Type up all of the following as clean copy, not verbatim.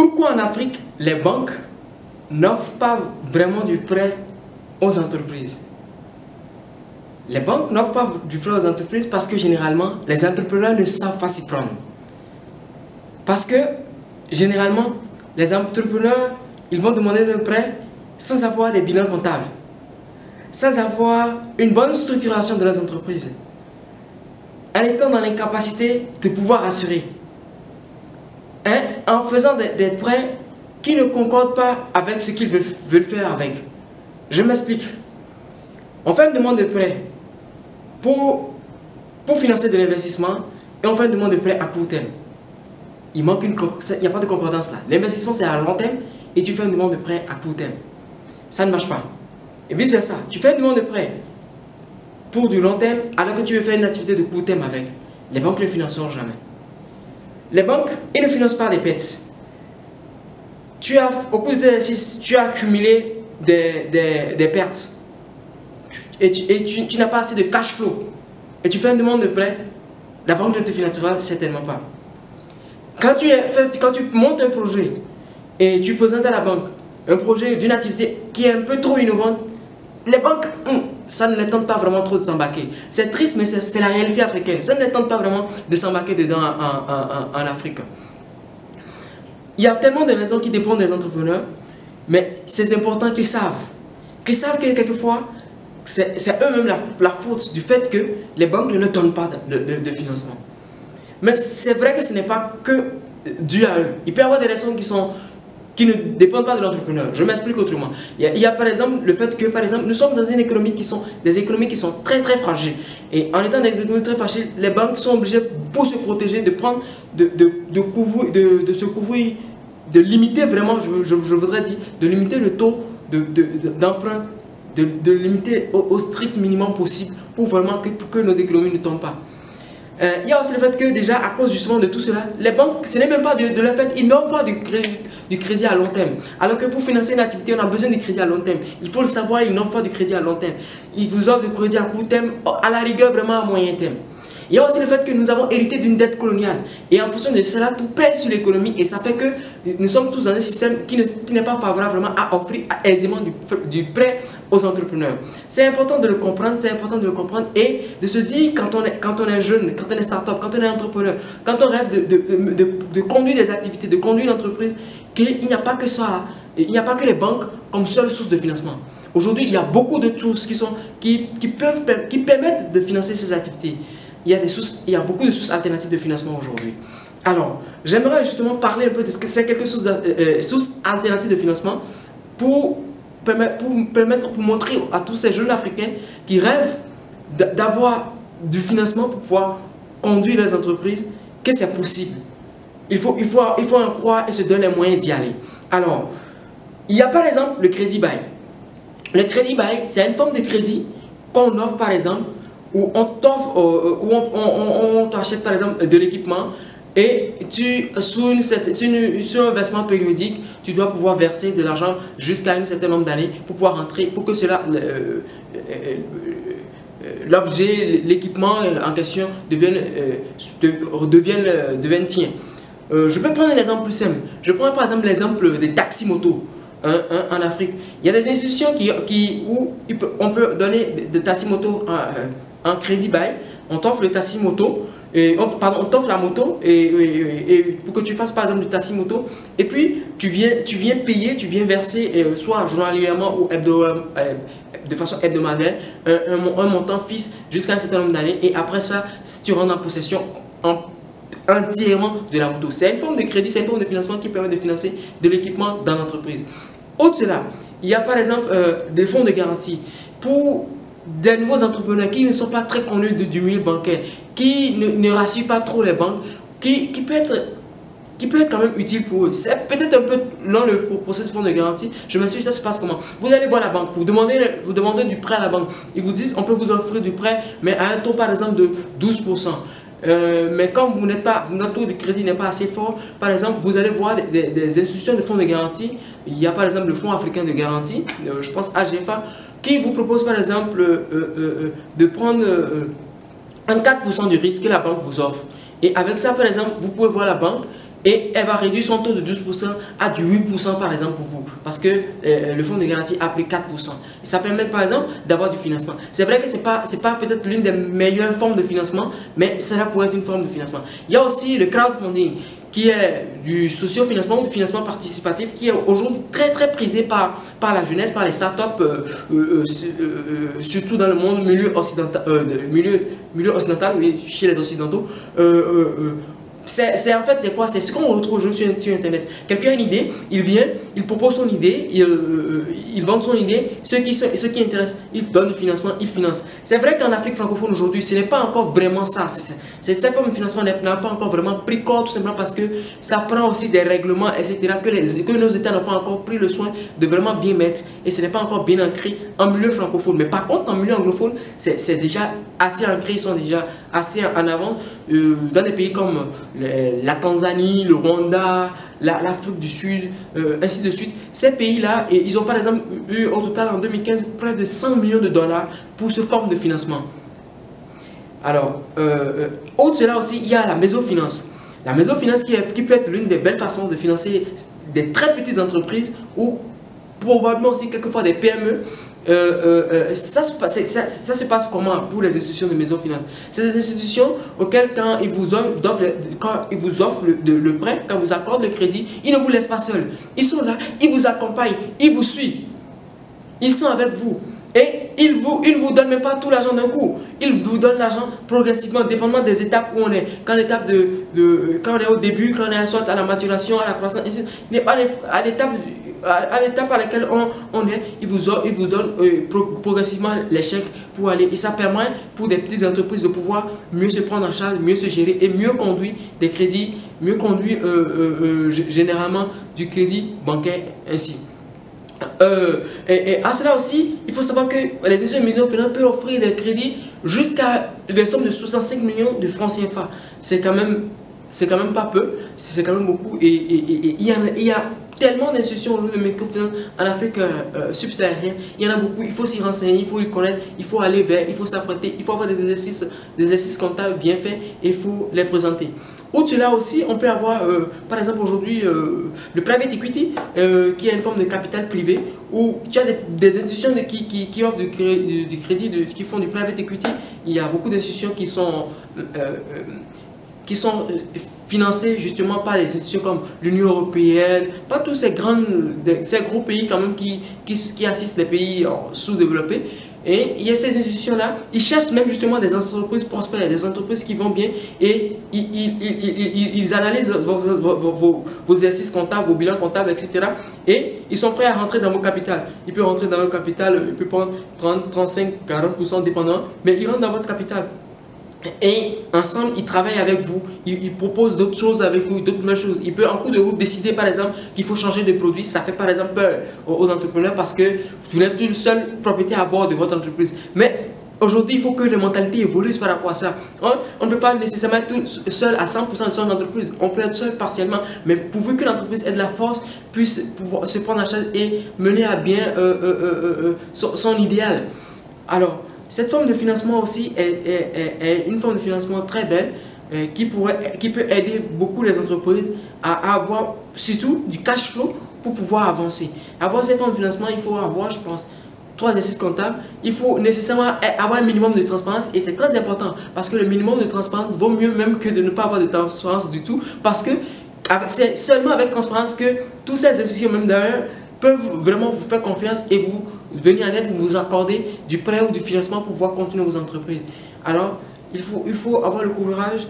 Pourquoi en Afrique, les banques n'offrent pas vraiment du prêt aux entreprises? Les banques n'offrent pas du prêt aux entreprises parce que généralement, les entrepreneurs ne savent pas s'y prendre. Parce que généralement, les entrepreneurs, ils vont demander un prêt sans avoir des bilans comptables, sans avoir une bonne structuration de leurs entreprises, en étant dans l'incapacité de pouvoir assurer, en faisant des prêts qui ne concordent pas avec ce qu'ils veulent faire avec. Je m'explique. On fait une demande de prêt pour financer de l'investissement et on fait une demande de prêt à court terme. Il n'y a pas de concordance là. L'investissement c'est à long terme et tu fais une demande de prêt à court terme. Ça ne marche pas. Et vice versa. Tu fais une demande de prêt pour du long terme alors que tu veux faire une activité de court terme avec. Les banques ne financeront jamais. Les banques, ils ne financent pas des pertes. Au cours de tes exercices, tu as accumulé des pertes. Et tu n'as pas assez de cash flow. Et tu fais une demande de prêt, la banque ne te financera certainement pas. Quand tu montes un projet et tu présentes à la banque un projet d'une activité qui est un peu trop innovante, les banques, ça ne les tente pas vraiment trop de s'embarquer. C'est triste, mais c'est la réalité africaine. Ça ne les tente pas vraiment de s'embarquer dedans en Afrique. Il y a tellement de raisons qui dépendent des entrepreneurs, mais c'est important qu'ils savent. Qu'ils savent que quelquefois, c'est eux-mêmes la faute du fait que les banques ne leur donnent pas de financement. Mais c'est vrai que ce n'est pas que dû à eux. Il peut y avoir des raisons qui ne dépendent pas de l'entrepreneur. Je m'explique autrement. Il y a par exemple le fait que, par exemple, nous sommes dans une économie des économies qui sont très très fragiles. Et en étant dans des économies très fragiles, les banques sont obligées, pour se protéger, de prendre, de se couvrir, de limiter vraiment, je voudrais dire, de limiter le taux d'emprunt, de limiter au strict minimum possible pour vraiment que nos économies ne tombent pas. Il y a aussi le fait que déjà à cause justement de tout cela, les banques, ce n'est même pas de leur fait, ils n'offrent pas du crédit à long terme. Alors que pour financer une activité, on a besoin du crédit à long terme. Il faut le savoir, ils n'offrent pas du crédit à long terme. Ils vous offrent du crédit à court terme, à la rigueur vraiment à moyen terme. Il y a aussi le fait que nous avons hérité d'une dette coloniale. Et en fonction de cela, tout pèse sur l'économie. Et ça fait que nous sommes tous dans un système qui n'est pas favorable vraiment à offrir aisément du prêt aux entrepreneurs. C'est important de le comprendre, et de se dire quand on est jeune, quand on est start-up, quand on est entrepreneur, quand on rêve de conduire des activités, de conduire une entreprise, qu'il n'y a pas que ça, il n'y a pas que les banques comme seule source de financement. Aujourd'hui, il y a beaucoup de sources qui permettent de financer ces activités. Il y a beaucoup de sources alternatives de financement aujourd'hui. Alors, j'aimerais justement parler un peu de ce que c'est quelques sources alternatives de financement pour montrer à tous ces jeunes Africains qui rêvent d'avoir du financement pour pouvoir conduire leurs entreprises que c'est possible. Il faut en croire et se donner les moyens d'y aller. Alors, il y a par exemple le crédit bail. Le crédit bail, c'est une forme de crédit qu'on offre par exemple où on t'offre, où on t'achète par exemple de l'équipement et sur un versement périodique, tu dois pouvoir verser de l'argent jusqu'à un certain nombre d'années pour pouvoir rentrer, pour que cela, l'objet, l'équipement en question devienne tien. Je peux prendre un exemple plus simple. Je prends par exemple l'exemple des taxis-motos. En Afrique, il y a des institutions où on peut donner des taxis-motos en crédit bail. On t'offre le taxi-moto, on t'offre la moto et pour que tu fasses par exemple du taxi-moto, et puis tu viens payer, tu viens verser soit journalièrement ou de façon hebdomadaire un montant fixe jusqu'à un certain nombre d'années, et après ça, si tu rentres en possession entièrement de la moto. C'est une forme de crédit, c'est une forme de financement qui permet de financer de l'équipement dans l'entreprise. Autre cela, il y a par exemple des fonds de garantie pour des nouveaux entrepreneurs qui ne sont pas très connus du milieu bancaire, qui ne rassurent pas trop les banques, qui peut être quand même utile pour eux. C'est peut-être un peu long pour ce fonds de garantie. Je m'explique, ça se passe comment? Vous allez voir la banque, vous demandez du prêt à la banque. Ils vous disent, on peut vous offrir du prêt, mais à un taux par exemple de 12%. Mais quand votre taux de crédit n'est pas assez fort, par exemple, vous allez voir des institutions de fonds de garantie. Il y a par exemple le Fonds africain de garantie, je pense AGFA, qui vous propose par exemple de prendre un 4% du risque que la banque vous offre. Et avec ça, par exemple, vous pouvez voir la banque et elle va réduire son taux de 12% à du 8% par exemple pour vous, parce que le fonds de garantie a pris 4%. Et ça permet par exemple d'avoir du financement. C'est vrai que c'est pas peut-être l'une des meilleures formes de financement, mais cela pourrait être une forme de financement. Il y a aussi le crowdfunding, qui est du socio-financement ou du financement participatif, qui est aujourd'hui très prisé par la jeunesse, par les startups, surtout dans le monde milieu occidental, oui, chez les occidentaux. En fait, c'est quoi? C'est ce qu'on retrouve aujourd'hui sur Internet. Quelqu'un a une idée, il vient, il propose son idée, il vend son idée, ceux qui intéressent, il donne du financement, il finance. C'est vrai qu'en Afrique francophone aujourd'hui, ce n'est pas encore vraiment ça. Cette forme de financement n'a pas encore vraiment pris corps, tout simplement parce que ça prend aussi des règlements, etc., que nos États n'ont pas encore pris le soin de vraiment bien mettre, et ce n'est pas encore bien ancré en milieu francophone. Mais par contre, en milieu anglophone, c'est déjà assez ancré, ils sont déjà assez en avant. Dans des pays comme la Tanzanie, le Rwanda, l'Afrique du Sud, ainsi de suite. Ces pays-là, ils ont par exemple eu au total en 2015 près de 100 millions de dollars pour ce forme de financement. Alors, autre de cela aussi, il y a la mésofinance. La mésofinance qui peut être l'une des belles façons de financer des très petites entreprises ou probablement aussi quelquefois des PME. Ça se passe comment pour les institutions de mésofinance? C'est des institutions auxquelles quand ils vous offrent le prêt, quand vous accordent le crédit, ils ne vous laissent pas seul. Ils sont là, ils vous accompagnent, ils vous suivent. Ils sont avec vous. Et ils ne vous donnent même pas tout l'argent d'un coup. Ils vous donnent l'argent progressivement, dépendamment des étapes où on est. Quand on est au début, quand on est soit à la maturation, à la croissance, il n'est pas à l'étape à laquelle on est, ils vous donnent progressivement les chèques pour aller. Et ça permet pour des petites entreprises de pouvoir mieux se prendre en charge, mieux se gérer et mieux conduire des crédits, mieux conduire généralement du crédit bancaire ainsi. Et à cela aussi, il faut savoir que les institutions de microfinance peuvent offrir des crédits jusqu'à des sommes de 65 millions de francs CFA. C'est quand même pas peu, c'est quand même beaucoup. Et il y a tellement d'institutions de microfinance en Afrique subsaharienne. Il y en a beaucoup, il faut s'y renseigner, il faut y connaître, il faut aller vers, il faut s'apprêter, il faut avoir des exercices comptables bien faits et il faut les présenter. Outre cela aussi, on peut avoir, par exemple aujourd'hui, le private equity, qui est une forme de capital privé, où tu as des institutions qui offrent du crédit, qui font du private equity. Il y a beaucoup d'institutions qui sont financées justement par des institutions comme l'Union européenne, pas tous ces gros pays quand même qui assistent les pays sous-développés. Et il y a ces institutions-là, ils cherchent même justement des entreprises prospères, des entreprises qui vont bien et ils analysent vos exercices comptables, vos bilans comptables, etc. Et ils sont prêts à rentrer dans vos capitales. Ils peuvent rentrer dans votre capital, ils peuvent prendre 30, 35, 40% dépendant, mais ils rentrent dans votre capital. Et ensemble, ils travaillent avec vous, ils proposent d'autres choses avec vous, d'autres nouvelles choses. Ils peuvent en cours de route décider par exemple qu'il faut changer de produit. Ça fait par exemple peur aux entrepreneurs parce que vous n'êtes plus le seul propriétaire à bord de votre entreprise. Mais aujourd'hui, il faut que les mentalités évoluent par rapport à ça. On ne peut pas nécessairement être seul à 100% de son entreprise. On peut être seul partiellement. Mais pourvu que l'entreprise ait de la force, puisse pouvoir se prendre en charge et mener à bien son idéal. Alors, cette forme de financement aussi est une forme de financement très belle qui peut aider beaucoup les entreprises à avoir surtout du cash flow pour pouvoir avancer. Avoir cette forme de financement, il faut avoir, je pense, 3 exercices comptables. Il faut nécessairement avoir un minimum de transparence et c'est très important parce que le minimum de transparence vaut mieux même que de ne pas avoir de transparence du tout parce que c'est seulement avec transparence que tous ces institutions, même d'ailleurs, peuvent vraiment vous faire confiance et vous venir en aide, vous accorder du prêt ou du financement pour pouvoir continuer vos entreprises. Alors, il faut avoir le courage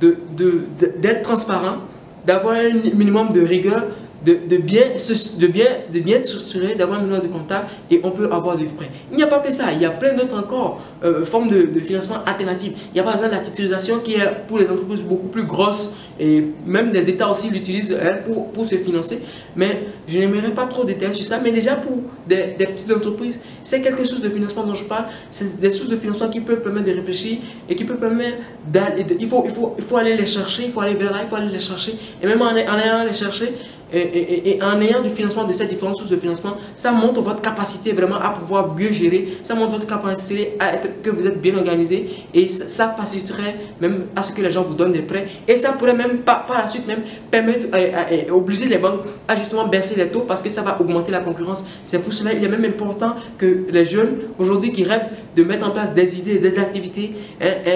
d'être transparent, d'avoir un minimum de rigueur, de bien structurer, d'avoir un minimum de comptable et on peut avoir du prêt. Il n'y a pas que ça, il y a plein d'autres encore formes de financement alternatives. Il y a par exemple la titularisation qui est pour les entreprises beaucoup plus grosses et même les États aussi l'utilisent pour se financer. Mais je n'aimerais pas trop détailler sur ça, mais déjà pour des petites entreprises, c'est quelque chose de financement dont je parle, c'est des sources de financement qui peuvent permettre de réfléchir et qui peuvent permettre d'aller, il faut aller les chercher, il faut aller vers là, il faut aller les chercher et même en allant les chercher, Et en ayant du financement de ces différentes sources de financement, ça montre votre capacité vraiment à pouvoir mieux gérer, ça montre votre capacité à être, que vous êtes bien organisé, et ça faciliterait même à ce que les gens vous donnent des prêts, et ça pourrait même par la suite même permettre, obliger les banques à justement baisser les taux, parce que ça va augmenter la concurrence. C'est pour cela qu'il est même important que les jeunes aujourd'hui qui rêvent de mettre en place des idées, des activités,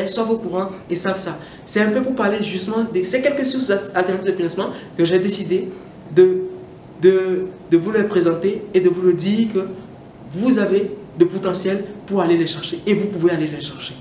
soient au courant et savent ça. C'est un peu pour parler justement de ces quelques sources alternatives de financement que j'ai décidé de vous les présenter et de vous le dire que vous avez de potentiel pour aller les chercher, et vous pouvez aller les chercher.